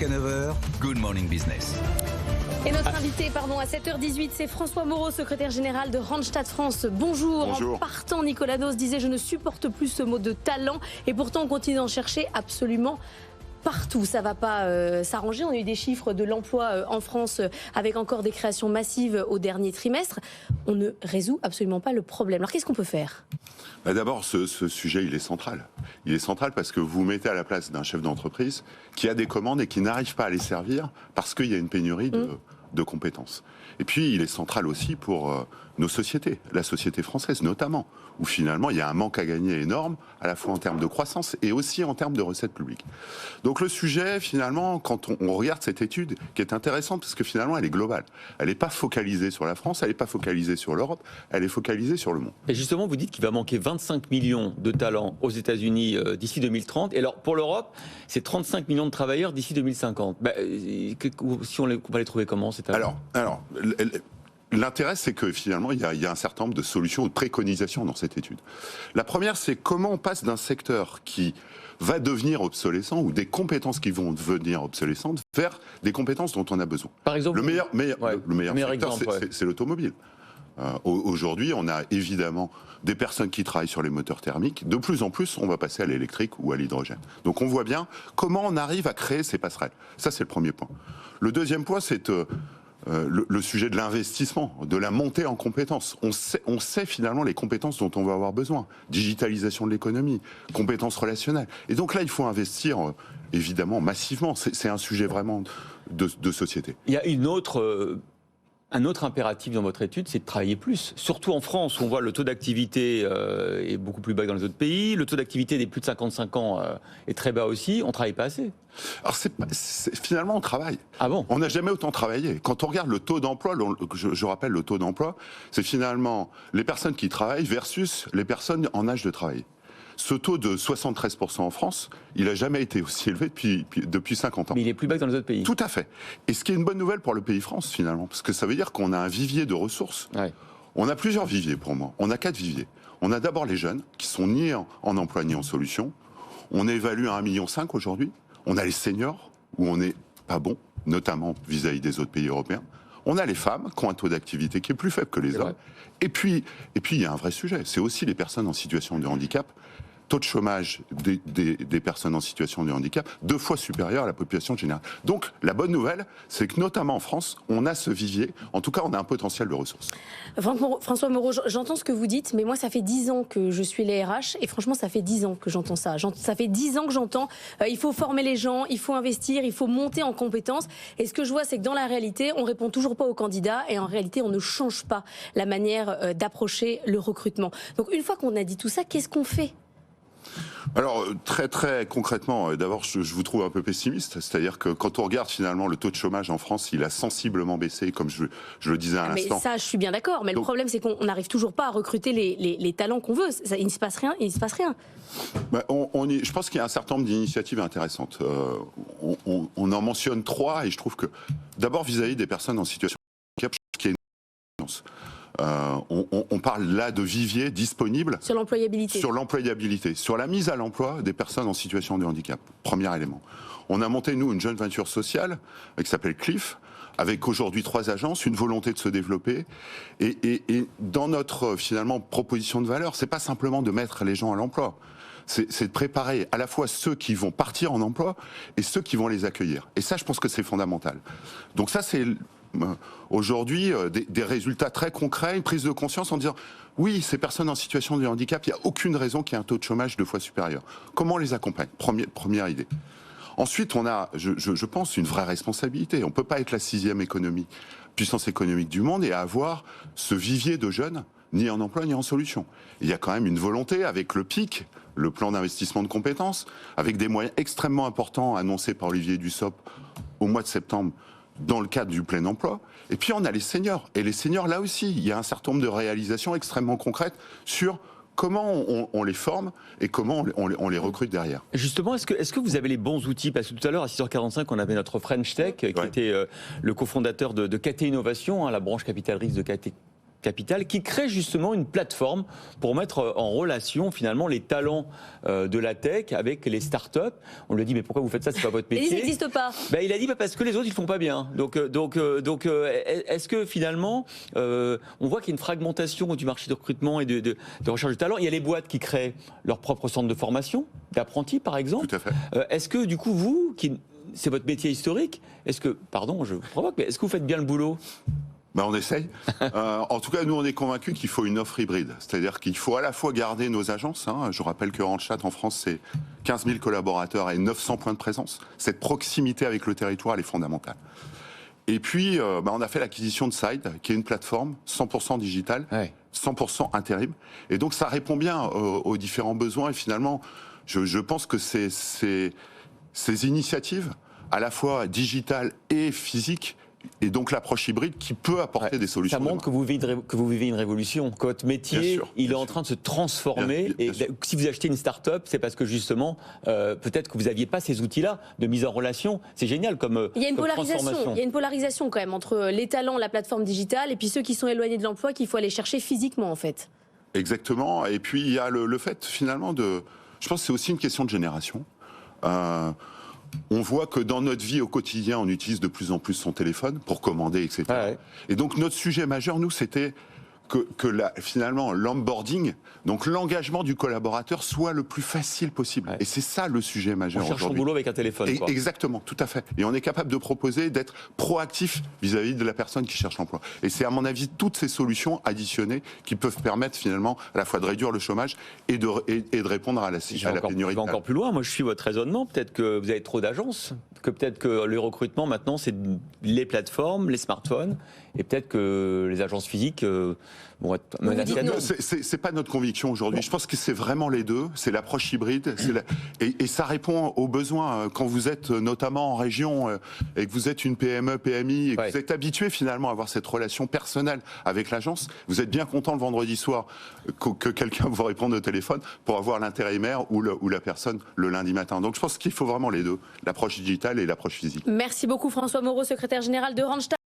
jusqu'à 9h, Good Morning Business. Et notre invité, à 7h18, c'est François Moreau, secrétaire général de Randstad France. Bonjour. Bonjour. En partant, Nicolas Dos disait « Je ne supporte plus ce mot de talent ». Et pourtant, on continue d'en chercher absolument partout. Ça ne va pas s'arranger. On a eu des chiffres de l'emploi en France avec encore des créations massives au dernier trimestre. On ne résout absolument pas le problème. Alors, qu'est-ce qu'on peut faire ? D'abord, ce sujet, il est central. Il est central parce que vous vous mettez à la place d'un chef d'entreprise qui a des commandes et qui n'arrive pas à les servir parce qu'il y a une pénurie de compétences. Et puis, il est central aussi pour nos sociétés, la société française notamment, où finalement, il y a un manque à gagner énorme, à la fois en termes de croissance et aussi en termes de recettes publiques. Donc le sujet, finalement, quand on regarde cette étude, qui est intéressante, parce que finalement, elle est globale. Elle n'est pas focalisée sur la France, elle n'est pas focalisée sur l'Europe, elle est focalisée sur le monde. Et justement, vous dites qu'il va manquer 25 millions de talents aux États-Unis d'ici 2030. Et alors, pour l'Europe, c'est 35 millions de travailleurs d'ici 2050. Si on va les trouver comment, ces talents ? Alors, l'intérêt, c'est que finalement, il y a un certain nombre de solutions ou de préconisations dans cette étude. La première, c'est comment on passe d'un secteur qui va devenir obsolescent ou des compétences qui vont devenir obsolescentes vers des compétences dont on a besoin. Par exemple, le meilleur secteur, exemple, c'est l'automobile. Aujourd'hui, on a évidemment des personnes qui travaillent sur les moteurs thermiques. De plus en plus, on va passer à l'électrique ou à l'hydrogène. Donc on voit bien comment on arrive à créer ces passerelles. Ça, c'est le premier point. Le deuxième point, c'est le sujet de l'investissement, de la montée en compétences. On sait finalement les compétences dont on va avoir besoin. Digitalisation de l'économie, compétences relationnelles. Et donc là, il faut investir évidemment massivement. C'est un sujet vraiment de société. Il y a un autre impératif dans votre étude, c'est de travailler plus. Surtout en France, où on voit le taux d'activité est beaucoup plus bas que dans les autres pays. Le taux d'activité des plus de 55 ans est très bas aussi. On ne travaille pas assez. Alors finalement, on travaille. Ah bon ? On n'a jamais autant travaillé. Quand on regarde le taux d'emploi, je rappelle le taux d'emploi, c'est finalement les personnes qui travaillent versus les personnes en âge de travailler. Ce taux de 73% en France, il n'a jamais été aussi élevé depuis 50 ans. Mais il est plus bas que dans les autres pays. Tout à fait. Et ce qui est une bonne nouvelle pour le pays France, finalement, parce que ça veut dire qu'on a un vivier de ressources. Ouais. On a plusieurs viviers pour moi. On a 4 viviers. On a d'abord les jeunes, qui sont ni en emploi ni en solution. On évalue à 1,5 million aujourd'hui. On a les seniors, où on n'est pas bon, notamment vis-à-vis des autres pays européens. On a les femmes, qui ont un taux d'activité qui est plus faible que les hommes. Et puis, il y a un vrai sujet. C'est aussi les personnes en situation de handicap. Taux de chômage des personnes en situation de handicap 2 fois supérieur à la population générale. Donc, la bonne nouvelle, c'est que notamment en France, on a ce vivier. En tout cas, on a un potentiel de ressources. François Moreau, j'entends ce que vous dites, mais moi, ça fait 10 ans que je suis les RH, et franchement, ça fait 10 ans que j'entends ça. Ça fait 10 ans que j'entends, il faut former les gens, il faut investir, il faut monter en compétences. Et ce que je vois, c'est que dans la réalité, on répond toujours pas aux candidats, et en réalité, on ne change pas la manière d'approcher le recrutement. Donc, une fois qu'on a dit tout ça, qu'est-ce qu'on fait ? Alors, très très concrètement, d'abord, je vous trouve un peu pessimiste. C'est-à-dire que quand on regarde finalement le taux de chômage en France, il a sensiblement baissé, comme je le disais à l'instant. Mais ça, je suis bien d'accord. Mais le problème, c'est qu'on n'arrive toujours pas à recruter les talents qu'on veut. Il ne se passe rien, je pense qu'il y a un certain nombre d'initiatives intéressantes. On en mentionne 3, et je trouve que, d'abord, vis-à-vis des personnes en situation de handicap, je trouve qu'il y a une différence. On parle là de vivier disponible sur l'employabilité, sur la mise à l'emploi des personnes en situation de handicap. Premier élément. On a monté, nous, une jeune venture sociale qui s'appelle Cliff, avec aujourd'hui 3 agences, une volonté de se développer. Et dans notre, finalement, proposition de valeur, c'est pas simplement de mettre les gens à l'emploi. C'est de préparer à la fois ceux qui vont partir en emploi et ceux qui vont les accueillir. Et ça, je pense que c'est fondamental. Donc ça, c'est aujourd'hui des résultats très concrets, une prise de conscience en disant oui, ces personnes en situation de handicap, il n'y a aucune raison qu'il y ait un taux de chômage 2 fois supérieur. Comment on les accompagne ? Première idée. Ensuite, on a, je pense, une vraie responsabilité. On ne peut pas être la 6e puissance économique du monde et avoir ce vivier de jeunes ni en emploi ni en solution. Il y a quand même une volonté avec le PIC, le plan d'investissement de compétences, avec des moyens extrêmement importants annoncés par Olivier Dussopt au mois de septembre dans le cadre du plein emploi. Et puis on a les seniors. Et les seniors, là aussi, il y a un certain nombre de réalisations extrêmement concrètes sur comment on les forme et comment on les recrute derrière. Justement, est-ce que vous avez les bons outils ? Parce que tout à l'heure, à 6h45, on avait notre French Tech, qui était le cofondateur de KT Innovation, la branche capital risque de KT Capital, qui crée justement une plateforme pour mettre en relation finalement les talents de la tech avec les startups. On lui dit mais pourquoi vous faites ça, c'est pas votre métier. Et ça n'existe pas. Ben, il a dit parce que les autres ils font pas bien. Donc est-ce que finalement on voit qu'il y a une fragmentation du marché de recrutement et de recherche de talent. Il y a les boîtes qui créent leur propre centre de formation d'apprentis par exemple. Tout à fait. Est-ce que du coup c'est votre métier historique, est-ce que, pardon je vous provoque, mais est-ce que vous faites bien le boulot ? On essaye. En tout cas, nous, on est convaincus qu'il faut une offre hybride. C'est-à-dire qu'il faut à la fois garder nos agences. Je rappelle que Randstad, en France, c'est 15 000 collaborateurs et 900 points de présence. Cette proximité avec le territoire, elle est fondamentale. Et puis, on a fait l'acquisition de Side, qui est une plateforme 100% digitale, 100% intérim. Et donc, ça répond bien aux différents besoins. Et finalement, je pense que ces initiatives, à la fois digitales et physiques, et donc l'approche hybride qui peut apporter des solutions. Ça montre que vous vivez une révolution, que votre métier, il est en train de se transformer. Bien sûr. Si vous achetez une start-up, c'est parce que justement, peut-être que vous n'aviez pas ces outils-là de mise en relation. C'est génial comme il y a une polarisation. transformation. Il y a une polarisation quand même entre les talents, la plateforme digitale, et puis ceux qui sont éloignés de l'emploi qu'il faut aller chercher physiquement en fait. Exactement. Et puis il y a le fait finalement je pense que c'est aussi une question de génération. On voit que dans notre vie au quotidien, on utilise de plus en plus son téléphone pour commander, etc. Et donc notre sujet majeur, nous, c'était que finalement l'onboarding, donc l'engagement du collaborateur, soit le plus facile possible. Et c'est ça le sujet majeur aujourd'hui. On cherche son boulot avec un téléphone. Exactement, tout à fait. Et on est capable de proposer, d'être proactif vis-à-vis de la personne qui cherche l'emploi. Et c'est à mon avis toutes ces solutions additionnées qui peuvent permettre finalement à la fois de réduire le chômage et de répondre à la pénurie. Je vais encore plus loin. Moi, je suis votre raisonnement. Peut-être que vous avez trop d'agences. Peut-être que le recrutement maintenant, c'est les plateformes, les smartphones, et peut-être que les agences physiques vont être menacées. C'est pas notre conviction aujourd'hui. Je pense que c'est vraiment les deux. C'est l'approche hybride, et ça répond aux besoins. Quand vous êtes notamment en région et que vous êtes une PME, PMI, et que vous êtes habitué finalement à avoir cette relation personnelle avec l'agence, vous êtes bien content le vendredi soir que quelqu'un vous réponde au téléphone pour avoir l'intérimaire ou la personne le lundi matin. Donc je pense qu'il faut vraiment les deux, l'approche digitale et l'approche physique. Merci beaucoup François Moreau, secrétaire général de Randstad.